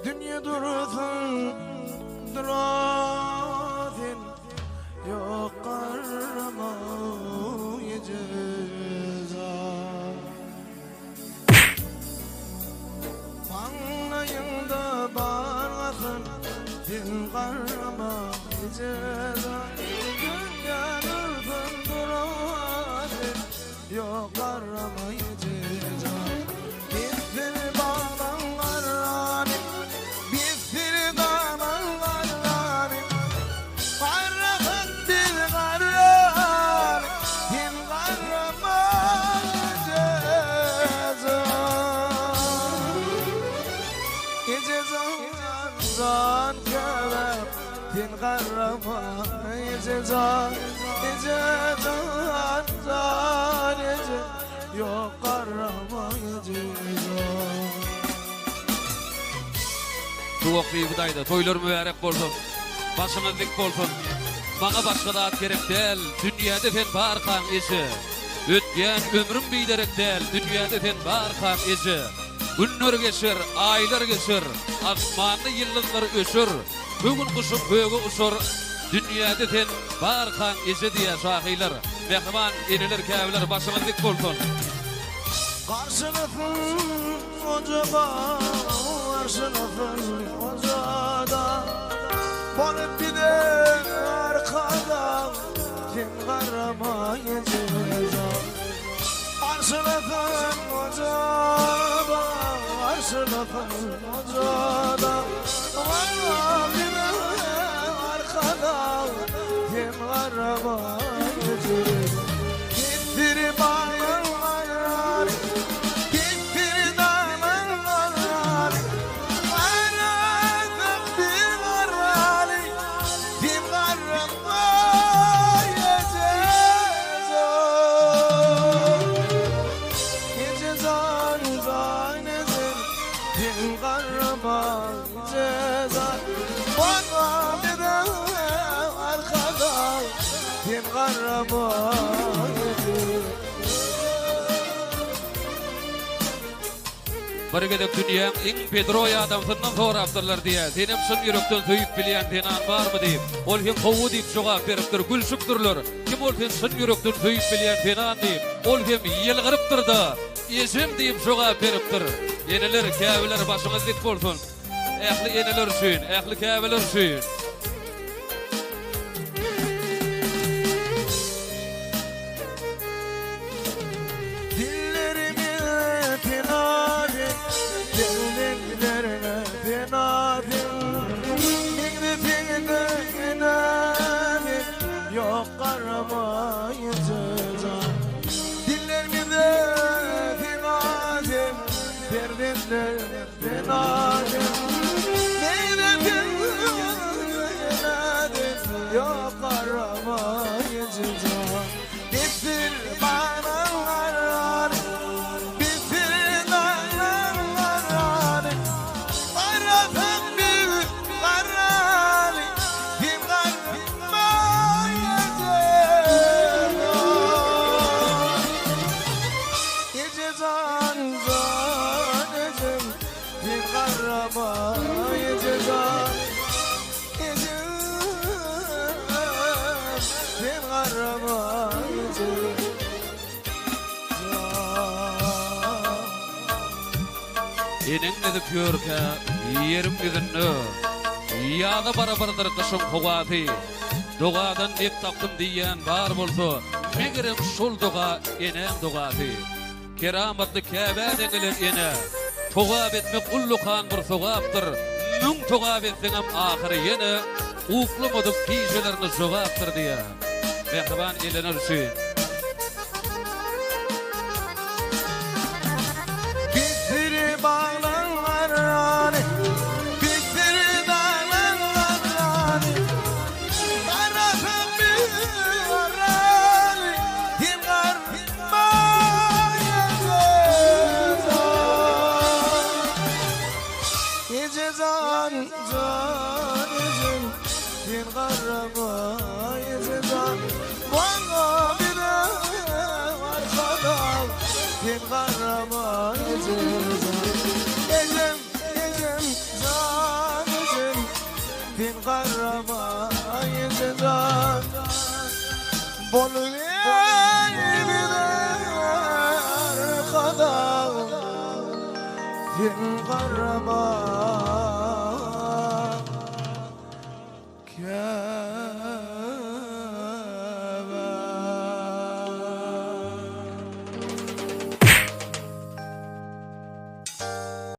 Dünya dursun durasın, yok karmayacağız. Anlayında bağırsın, din karmayacağız. Dünya dursun durasın, yok karmayacağız. Bitsin bağlanlar, bitsin dağlar, karrakın dil karrar, din karramayacağız. Gece zan kebep, din karramayacağız. Gece zan yok karramayacağız. Tuğokli budayda toylar mübarek bolsun. Başına dik bolsun. Bana başka da at gerek değil. Dünyada sen barkan işi. Ötken ömrüm bilerek değil. Dünyada sen barkan işi. Günler geçir, aylar geçir. Asmanlı yıldızlar öşür. Bugün kuşum böğü uçur. Dünyada sen barkan işi diye şahiler. Mehman eniler kâviler başına dik bolsun. Karşılıkın ocaba, karşılıkın ocada, bolup gider arkada, kim karamayacağız. Karşılıkın ocaba, karşılıkın ocada, bolup gider arkada, kim karamayacağız. Gittir bayanlar, gittir dağlar, aradık bir karali, kim karamayacağız. Gece zan ezer, kim karamayacağız. Bana bir de arkada, kim karamayacağız. Barıgedek dünyanın en pedroya adamsından sonra aptarlar diye. Senem sın yürekten söyüp bilen tenan var mı deyip. Ol hem kovu deyip cevap veriptir, gülşüptürler. Kim ol hem sın yürekten söyüp bilen tenan deyip. Ol hem yılgırıptır da. Eşim deyip cevap veriptir. Yeniler, kâviler başınız dik bolsun. Ehli yeniler suyun, ehli kâviler suyun. Dillerimi pinadi, dillerine pinadi, mingli pingli inadi, yok karamayacağız. Dillerimi de pinadi, derdinlerine pinadi, mingli pingli inadi, yok karamayacağız. Bitir bana Enin edip yörke, yerim yüzünü. Yağda barabardır kışım hugatı. Doğadan dep taktım diyen var bolsa, megirim şol doğa enem doğatı. Keramatlı Kâbe denilen ene, toğab etmek ullukan bir soğaptır. Mün toğab etsenem ahırı yene, uklamadık kişilerini soğaptır diye. Mehriban elenir suyun. Kim kahraman gecem, gecem, gecem, Bolver kadar Fin karama